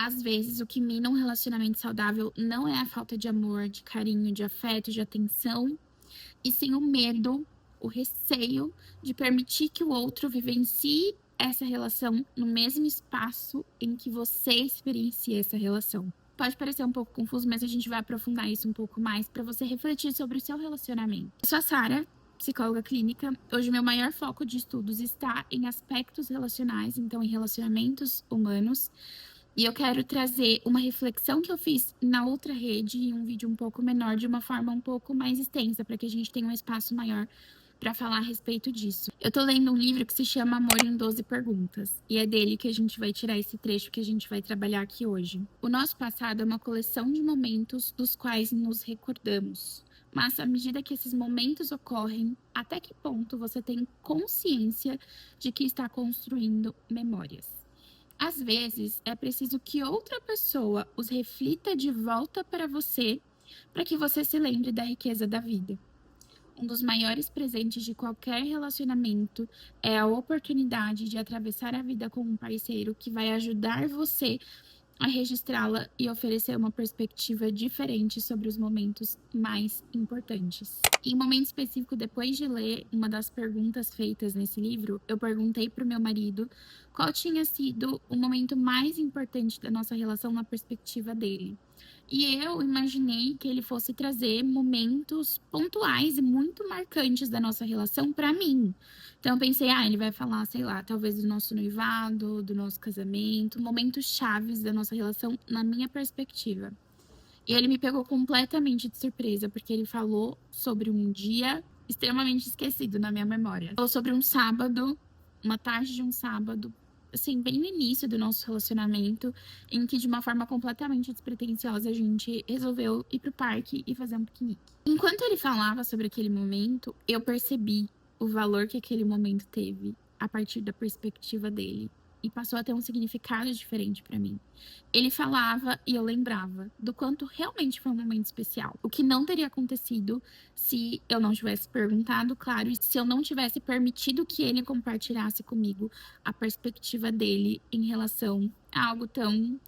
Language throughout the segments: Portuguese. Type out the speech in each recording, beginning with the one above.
às vezes, o que mina um relacionamento saudável não é a falta de amor, de carinho, de afeto, de atenção, e sim o medo, o receio de permitir que o outro vivencie essa relação no mesmo espaço em que você experiencia essa relação. Pode parecer um pouco confuso, mas a gente vai aprofundar isso um pouco mais para você refletir sobre o seu relacionamento. Eu sou a Sara, psicóloga clínica. Hoje, meu maior foco de estudos está em aspectos relacionais, então em relacionamentos humanos. E eu quero trazer uma reflexão que eu fiz na outra rede, em um vídeo um pouco menor, de uma forma um pouco mais extensa, para que a gente tenha um espaço maior para falar a respeito disso. Eu tô lendo um livro que se chama Amor em 12 Perguntas, e é dele que a gente vai tirar esse trecho que a gente vai trabalhar aqui hoje. O nosso passado é uma coleção de momentos dos quais nos recordamos. Mas à medida que esses momentos ocorrem, até que ponto você tem consciência de que está construindo memórias? Às vezes, é preciso que outra pessoa os reflita de volta para você, para que você se lembre da riqueza da vida. Um dos maiores presentes de qualquer relacionamento é a oportunidade de atravessar a vida com um parceiro que vai ajudar você a registrá-la e oferecer uma perspectiva diferente sobre os momentos mais importantes. Em um momento específico, depois de ler uma das perguntas feitas nesse livro, eu perguntei para o meu marido qual tinha sido o momento mais importante da nossa relação na perspectiva dele. E eu imaginei que ele fosse trazer momentos pontuais e muito marcantes da nossa relação para mim. Então eu pensei, ele vai falar, sei lá, talvez do nosso noivado, do nosso casamento, momentos chaves da nossa relação na minha perspectiva. E ele me pegou completamente de surpresa, porque ele falou sobre um dia extremamente esquecido na minha memória. Falou sobre um sábado, uma tarde de um sábado, assim, bem no início do nosso relacionamento, em que de uma forma completamente despretensiosa a gente resolveu ir pro parque e fazer um piquenique. Enquanto ele falava sobre aquele momento, eu percebi o valor que aquele momento teve a partir da perspectiva dele e passou a ter um significado diferente para mim. Ele falava e eu lembrava do quanto realmente foi um momento especial. O que não teria acontecido se eu não tivesse perguntado, claro, e se eu não tivesse permitido que ele compartilhasse comigo a perspectiva dele em relação a algo tão,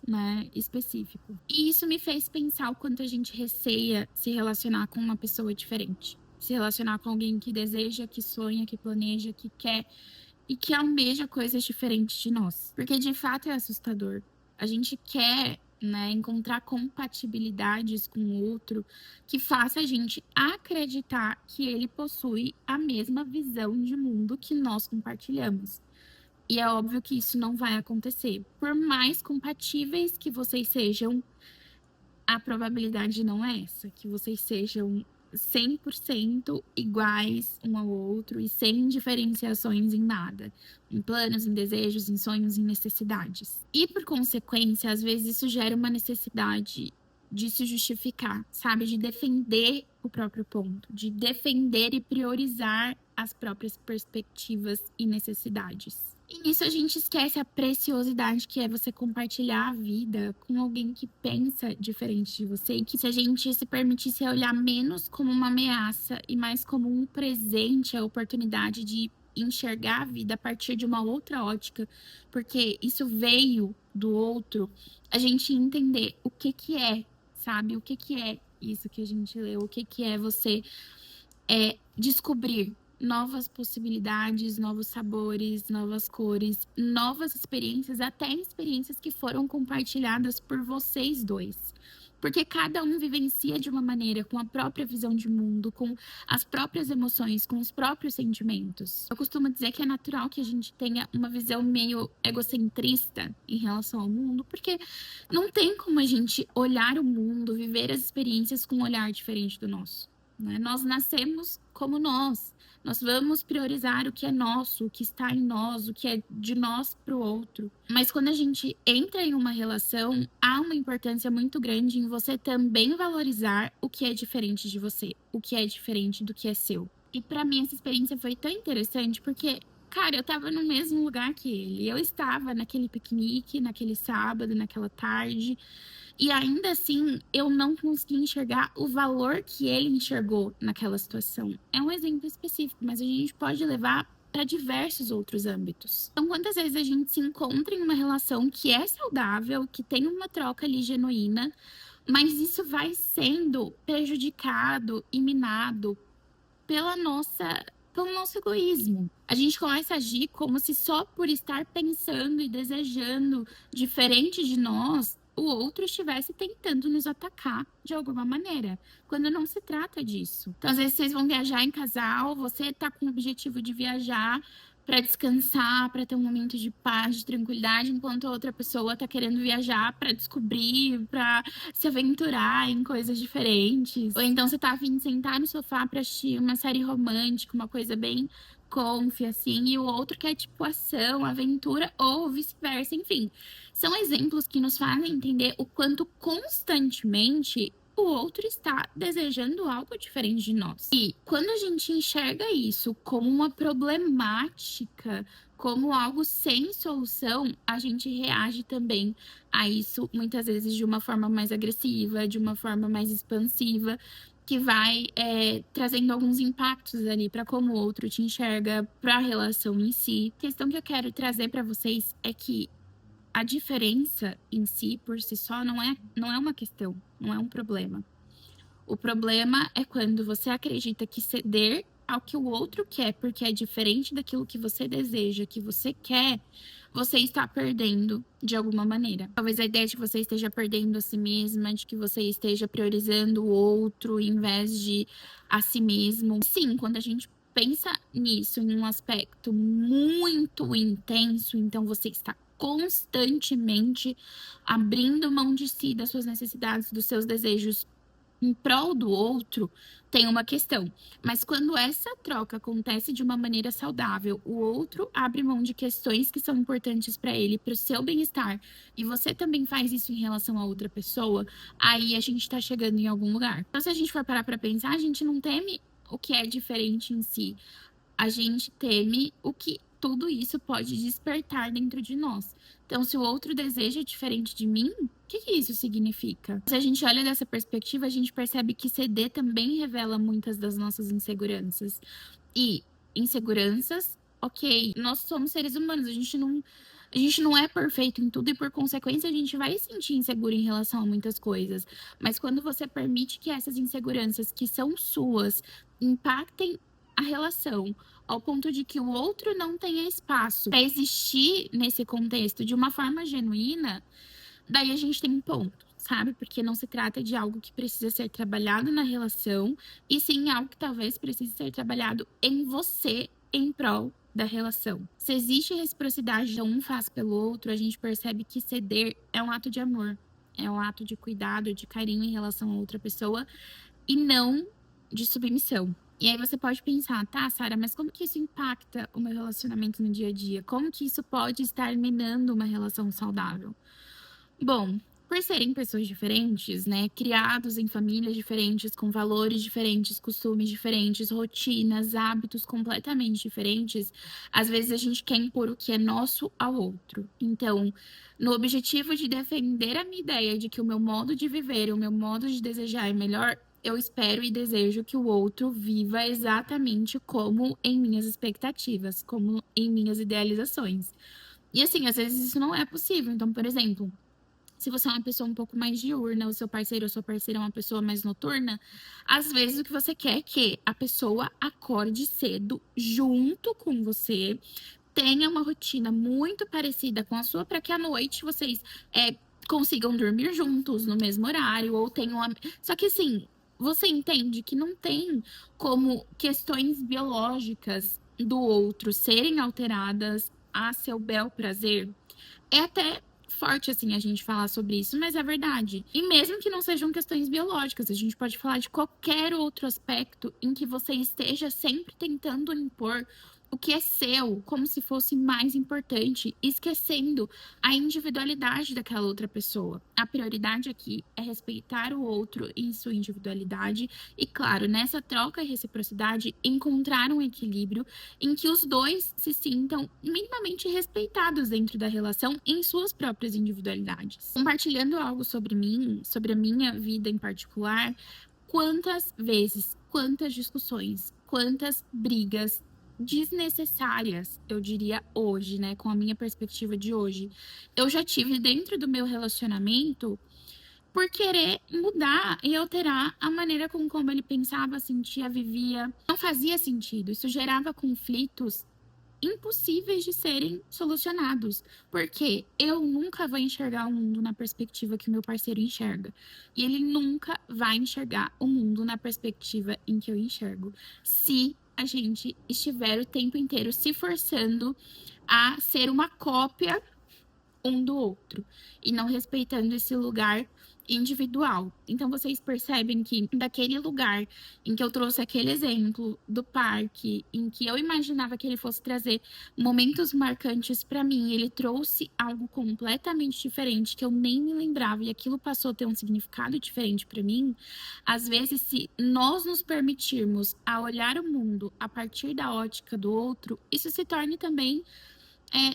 específico. E isso me fez pensar o quanto a gente receia se relacionar com uma pessoa diferente. Se relacionar com alguém que deseja, que sonha, que planeja, que quer e que almeja coisas diferentes de nós. Porque de fato é assustador. A gente quer, encontrar compatibilidades com o outro que faça a gente acreditar que ele possui a mesma visão de mundo que nós compartilhamos. E é óbvio que isso não vai acontecer. Por mais compatíveis que vocês sejam, a probabilidade não é essa, que vocês sejam 100% iguais um ao outro e sem diferenciações em nada, em planos, em desejos, em sonhos, em necessidades. E por consequência, às vezes isso gera uma necessidade de se justificar, sabe? De defender o próprio ponto, de defender e priorizar as próprias perspectivas e necessidades. E nisso a gente esquece a preciosidade que é você compartilhar a vida com alguém que pensa diferente de você. E que se a gente se permitisse olhar menos como uma ameaça e mais como um presente, a oportunidade de enxergar a vida a partir de uma outra ótica, porque isso veio do outro, a gente entender o que é, sabe? O que é isso que a gente leu, o que é você descobrir novas possibilidades, novos sabores, novas cores, novas experiências, até experiências que foram compartilhadas por vocês dois. Porque cada um vivencia de uma maneira, com a própria visão de mundo, com as próprias emoções, com os próprios sentimentos. Eu costumo dizer que é natural que a gente tenha uma visão meio egocentrista em relação ao mundo, porque não tem como a gente olhar o mundo, viver as experiências com um olhar diferente do nosso. Nós nascemos como nós vamos priorizar o que é nosso, o que está em nós, o que é de nós para o outro. Mas quando a gente entra em uma relação, há uma importância muito grande em você também valorizar o que é diferente de você, o que é diferente do que é seu. E para mim essa experiência foi tão interessante porque, cara, eu tava no mesmo lugar que ele. Eu estava naquele piquenique, naquele sábado, naquela tarde. E ainda assim, eu não consegui enxergar o valor que ele enxergou naquela situação. É um exemplo específico, mas a gente pode levar para diversos outros âmbitos. Então, quantas vezes a gente se encontra em uma relação que é saudável, que tem uma troca ali genuína, mas isso vai sendo prejudicado e minado pelo nosso egoísmo. A gente começa a agir como se só por estar pensando e desejando diferente de nós, o outro estivesse tentando nos atacar de alguma maneira, quando não se trata disso. Então, às vezes, vocês vão viajar em casal, você tá com o objetivo de viajar para descansar, para ter um momento de paz, de tranquilidade, enquanto a outra pessoa tá querendo viajar para descobrir, para se aventurar em coisas diferentes. Ou então você tá a fim de sentar no sofá pra assistir uma série romântica, uma coisa bem comfy, assim, e o outro quer, tipo, ação, aventura, ou vice-versa, enfim. São exemplos que nos fazem entender o quanto constantemente o outro está desejando algo diferente de nós. E quando a gente enxerga isso como uma problemática, como algo sem solução, a gente reage também a isso muitas vezes de uma forma mais agressiva, de uma forma mais expansiva, que vai trazendo alguns impactos ali para como o outro te enxerga, para a relação em si. A questão que eu quero trazer para vocês é que a diferença em si, por si só, não é uma questão, não é um problema. O problema é quando você acredita que ceder ao que o outro quer, porque é diferente daquilo que você deseja, que você quer, você está perdendo de alguma maneira. Talvez a ideia de que você esteja perdendo a si mesma, de que você esteja priorizando o outro em vez de a si mesmo. Sim, quando a gente pensa nisso em um aspecto muito intenso, então você está constantemente abrindo mão de si, das suas necessidades, dos seus desejos em prol do outro, tem uma questão. Mas quando essa troca acontece de uma maneira saudável, o outro abre mão de questões que são importantes para ele, para o seu bem-estar, e você também faz isso em relação a outra pessoa, aí a gente tá chegando em algum lugar. Então, se a gente for parar para pensar, a gente não teme o que é diferente em si. A gente teme o que tudo isso pode despertar dentro de nós. Então, se o outro deseja diferente de mim, o que isso significa? Se a gente olha dessa perspectiva, a gente percebe que ceder também revela muitas das nossas inseguranças. E inseguranças, ok, nós somos seres humanos, a gente não é perfeito em tudo e, por consequência, a gente vai se sentir inseguro em relação a muitas coisas. Mas quando você permite que essas inseguranças que são suas impactem a relação, ao ponto de que o outro não tenha espaço para existir nesse contexto de uma forma genuína, daí a gente tem um ponto, sabe? Porque não se trata de algo que precisa ser trabalhado na relação, e sim algo que talvez precise ser trabalhado em você em prol da relação. Se existe reciprocidade que um faz pelo outro, a gente percebe que ceder é um ato de amor, é um ato de cuidado, de carinho em relação a outra pessoa, e não de submissão. E aí você pode pensar, tá, Sara, mas como que isso impacta o meu relacionamento no dia a dia? Como que isso pode estar minando uma relação saudável? Bom, por serem pessoas diferentes, né, criados em famílias diferentes, com valores diferentes, costumes diferentes, rotinas, hábitos completamente diferentes, às vezes a gente quer impor o que é nosso ao outro. Então, no objetivo de defender a minha ideia de que o meu modo de viver, o meu modo de desejar é melhor, eu espero e desejo que o outro viva exatamente como em minhas expectativas, como em minhas idealizações. E assim, às vezes isso não é possível. Então, por exemplo, se você é uma pessoa um pouco mais diurna, o seu parceiro ou sua parceira é uma pessoa mais noturna, às vezes o que você quer é que a pessoa acorde cedo junto com você, tenha uma rotina muito parecida com a sua, para que à noite vocês consigam dormir juntos no mesmo horário, ou tenham. Só que assim, você entende que não tem como questões biológicas do outro serem alteradas a seu bel prazer. É até forte, assim, a gente falar sobre isso, mas é verdade. E mesmo que não sejam questões biológicas, a gente pode falar de qualquer outro aspecto em que você esteja sempre tentando impor o que é seu, como se fosse mais importante, esquecendo a individualidade daquela outra pessoa. A prioridade aqui é respeitar o outro em sua individualidade e, claro, nessa troca e reciprocidade, encontrar um equilíbrio em que os dois se sintam minimamente respeitados dentro da relação em suas próprias individualidades. Compartilhando algo sobre mim, sobre a minha vida em particular, quantas vezes, quantas discussões, quantas brigas desnecessárias, eu diria hoje, né, com a minha perspectiva de hoje, eu já tive dentro do meu relacionamento por querer mudar e alterar a maneira com como ele pensava, sentia, vivia. Não fazia sentido. Isso gerava conflitos impossíveis de serem solucionados, porque eu nunca vou enxergar o mundo na perspectiva que o meu parceiro enxerga, e ele nunca vai enxergar o mundo na perspectiva em que eu enxergo, se a gente estiver o tempo inteiro se forçando a ser uma cópia um do outro e não respeitando esse lugar individual. Então vocês percebem que daquele lugar em que eu trouxe aquele exemplo do parque, em que eu imaginava que ele fosse trazer momentos marcantes para mim, ele trouxe algo completamente diferente que eu nem me lembrava e aquilo passou a ter um significado diferente para mim. Às vezes, se nós nos permitirmos a olhar o mundo a partir da ótica do outro, isso se torne também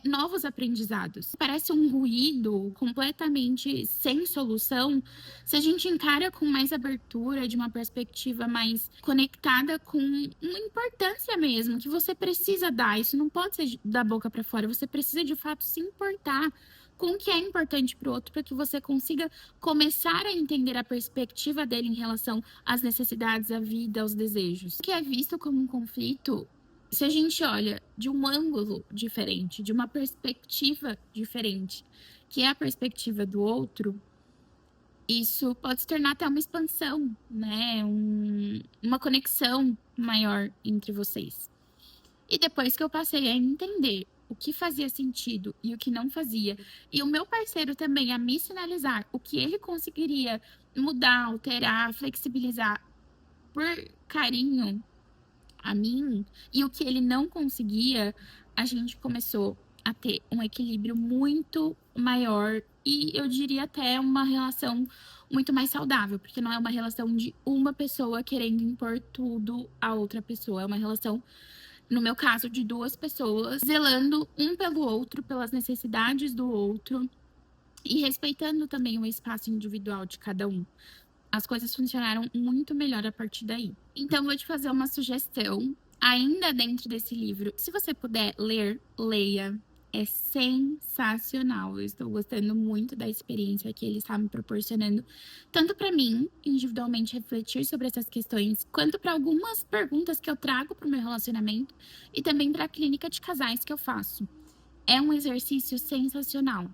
novos aprendizados. Parece um ruído completamente sem solução se a gente encara com mais abertura, de uma perspectiva mais conectada com uma importância mesmo, que você precisa dar. Isso não pode ser da boca para fora, você precisa de fato se importar com o que é importante para o outro, para que você consiga começar a entender a perspectiva dele em relação às necessidades, à vida, aos desejos. O que é visto como um conflito, se a gente olha de um ângulo diferente, de uma perspectiva diferente, que é a perspectiva do outro, isso pode se tornar até uma expansão, né? Uma conexão maior entre vocês. E depois que eu passei a entender o que fazia sentido e o que não fazia, e o meu parceiro também a me sinalizar o que ele conseguiria mudar, alterar, flexibilizar por carinho a mim, e o que ele não conseguia, a gente começou a ter um equilíbrio muito maior e eu diria até uma relação muito mais saudável, porque não é uma relação de uma pessoa querendo impor tudo a outra pessoa, é uma relação, no meu caso, de duas pessoas zelando um pelo outro, pelas necessidades do outro e respeitando também o espaço individual de cada um. As coisas funcionaram muito melhor a partir daí. Então, vou te fazer uma sugestão, ainda dentro desse livro. Se você puder ler, leia. É sensacional. Eu estou gostando muito da experiência que ele está me proporcionando, tanto para mim, individualmente, refletir sobre essas questões, quanto para algumas perguntas que eu trago para o meu relacionamento e também para a clínica de casais que eu faço. É um exercício sensacional.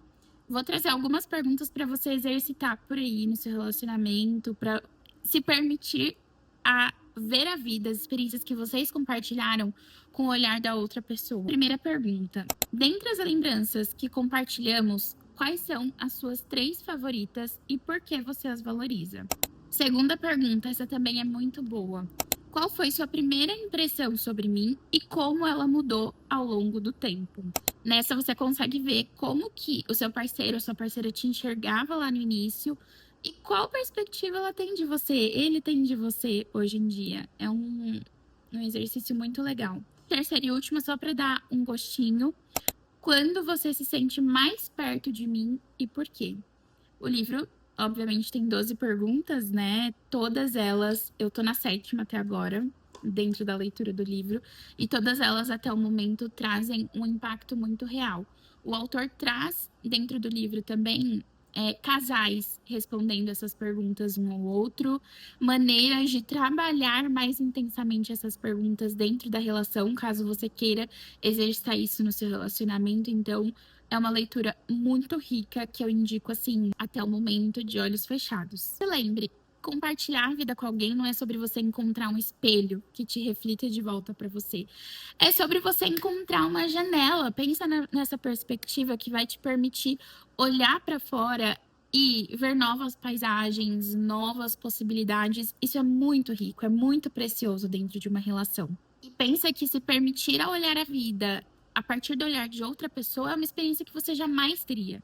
Vou trazer algumas perguntas para você exercitar por aí no seu relacionamento, para se permitir a ver a vida, as experiências que vocês compartilharam com o olhar da outra pessoa. Primeira pergunta: dentre as lembranças que compartilhamos, quais são as suas 3 favoritas e por que você as valoriza? Segunda pergunta, essa também é muito boa. Qual foi sua primeira impressão sobre mim e como ela mudou ao longo do tempo? Nessa você consegue ver como que o seu parceiro ou sua parceira te enxergava lá no início e qual perspectiva ela tem de você, ele tem de você hoje em dia. É um exercício muito legal. Terceira e última, só para dar um gostinho. Quando você se sente mais perto de mim e por quê? O livro, obviamente, tem 12 perguntas, né? Todas elas, eu tô na 7ª até agora, dentro da leitura do livro, e todas elas, até o momento, trazem um impacto muito real. O autor traz, dentro do livro também, casais respondendo essas perguntas um ao outro, maneiras de trabalhar mais intensamente essas perguntas dentro da relação, caso você queira exercitar isso no seu relacionamento. Então, é uma leitura muito rica que eu indico, assim, até o momento, de olhos fechados. Se lembre, compartilhar a vida com alguém não é sobre você encontrar um espelho que te reflita de volta para você. É sobre você encontrar uma janela. Pensa nessa perspectiva que vai te permitir olhar para fora e ver novas paisagens, novas possibilidades. Isso é muito rico, é muito precioso dentro de uma relação. E pensa que se permitir a olhar a vida a partir do olhar de outra pessoa é uma experiência que você jamais teria.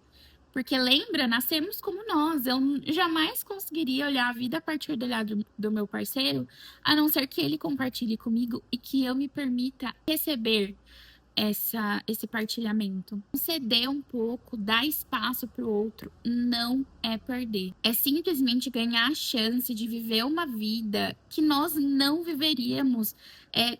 Porque lembra, nascemos como nós. Eu jamais conseguiria olhar a vida a partir do olhar do meu parceiro, a não ser que ele compartilhe comigo e que eu me permita receber esse partilhamento. Ceder um pouco, dar espaço para o outro, não é perder. É simplesmente ganhar a chance de viver uma vida que nós não viveríamos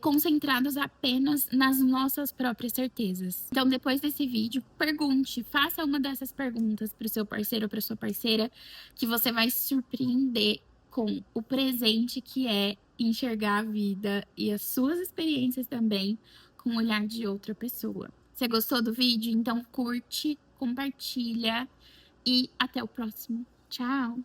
concentrados apenas nas nossas próprias certezas. Então, depois desse vídeo, pergunte, faça uma dessas perguntas para o seu parceiro ou para sua parceira, que você vai se surpreender com o presente que é enxergar a vida e as suas experiências também com o olhar de outra pessoa. Você gostou do vídeo? Então curte, compartilha e até o próximo. Tchau!